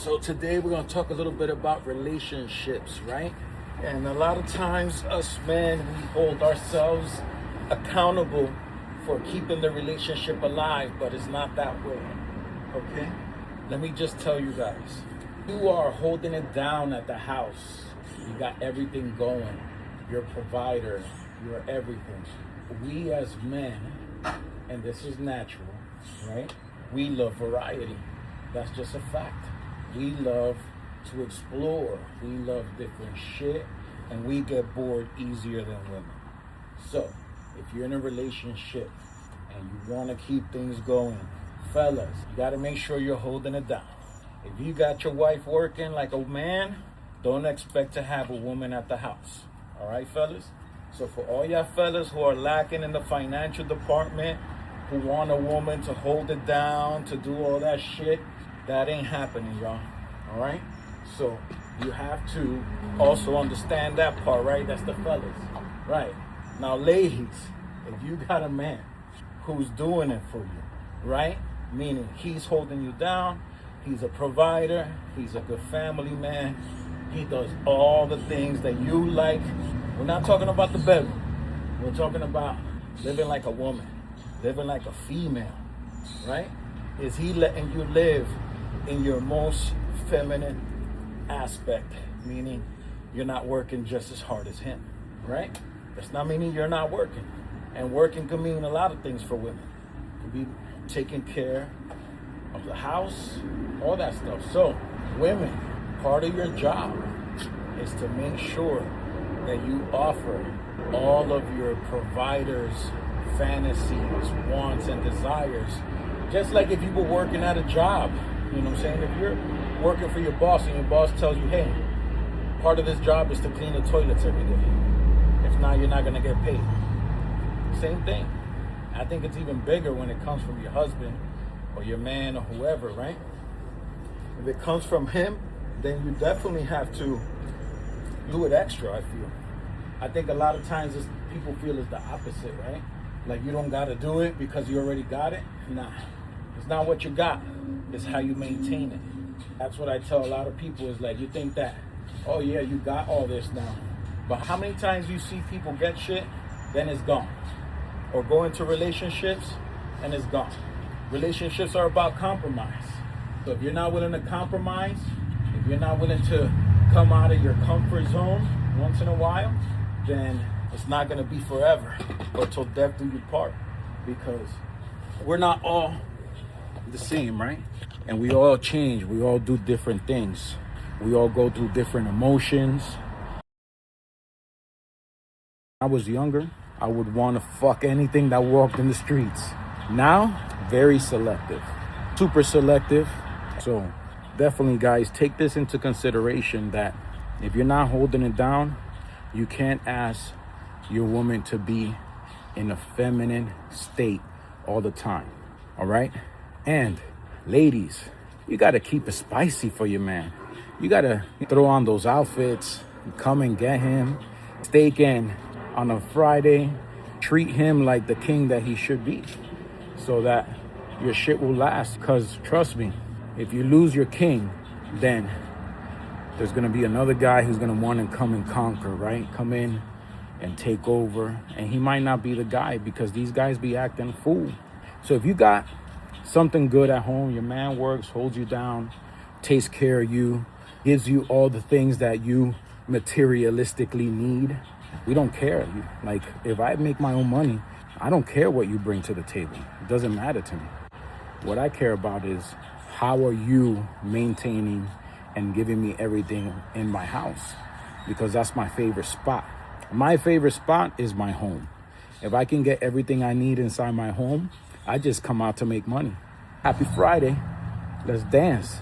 So today we're going to talk a little bit about relationships, right? And a lot of times us men, we hold ourselves accountable for keeping the relationship alive, but it's not that way, okay? Let me just tell you guys, you are holding it down at the house. You got everything going. You're a provider. You're everything. We as men, and this is natural, right? We love variety. That's just a fact. We love to explore. We love different shit, and we get bored easier than women. So, if you're in a relationship and you want to keep things going, fellas, you got to make sure you're holding it down. If you got your wife working like a man, don't expect to have a woman at the house. All right, fellas? So for all y'all fellas who are lacking in the financial department, who want a woman to hold it down, to do all that shit, that ain't happening, y'all. All right? So you have to also understand that part, right? That's the fellas. Right. Now, ladies, if you got a man who's doing it for you, right? Meaning he's holding you down, he's a provider, he's a good family man, he does all the things that you like. We're not talking about the bedroom. We're talking about living like a woman, living like a female, right? Is he letting you live in your most feminine aspect, meaning you're not working just as hard as him, right? That's not meaning you're not working. And working can mean a lot of things for women. It could be taking care of the house, all that stuff. So, women, part of your job is to make sure that you offer all of your providers' fantasies, wants, and desires. Just like if you were working at a job, you know what I'm saying? If you're working for your boss and your boss tells you, hey, part of this job is to clean the toilets every day. If not, you're not gonna get paid. Same thing. I think it's even bigger when it comes from your husband or your man or whoever, right? If it comes from him, then you definitely have to do it extra, I feel. I think a lot of times people feel it's the opposite, right? Like you don't gotta do it because you already got it. Nah, it's not what you got, it's how you maintain it. That's what I tell a lot of people is like, you think that, oh yeah, you got all this now. But how many times you see people get shit, then it's gone? Or go into relationships and it's gone. Relationships are about compromise. So if you're not willing to compromise, if you're not willing to come out of your comfort zone once in a while, then it's not gonna be forever or till death do you part, because we're not all the same, right? And we all change, we all do different things. We all go through different emotions. When I was younger, I would want to fuck anything that walked in the streets. Now, very selective, super selective. So definitely, guys, take this into consideration that if you're not holding it down, you can't ask your woman to be in a feminine state all the time, all right? And ladies, you got to keep it spicy for your man. You got to throw on those outfits, come and get him, steak in on a Friday, treat him like the king that he should be so that your shit will last. Because trust me, if you lose your king, then there's going to be another guy who's going to want to come and conquer, right? Come in and take over. And he might not be the guy because these guys be acting fool. So if you got something good at home, your man works, holds you down, takes care of you, gives you all the things that you materialistically need, we don't care. Like, if I make my own money, I don't care what you bring to the table. It doesn't matter to me. What I care about is how are you maintaining and giving me everything in my house, because that's my favorite spot. My favorite spot is my home. If I can get everything I need inside my home, I just come out to make money. Happy Friday. Let's dance.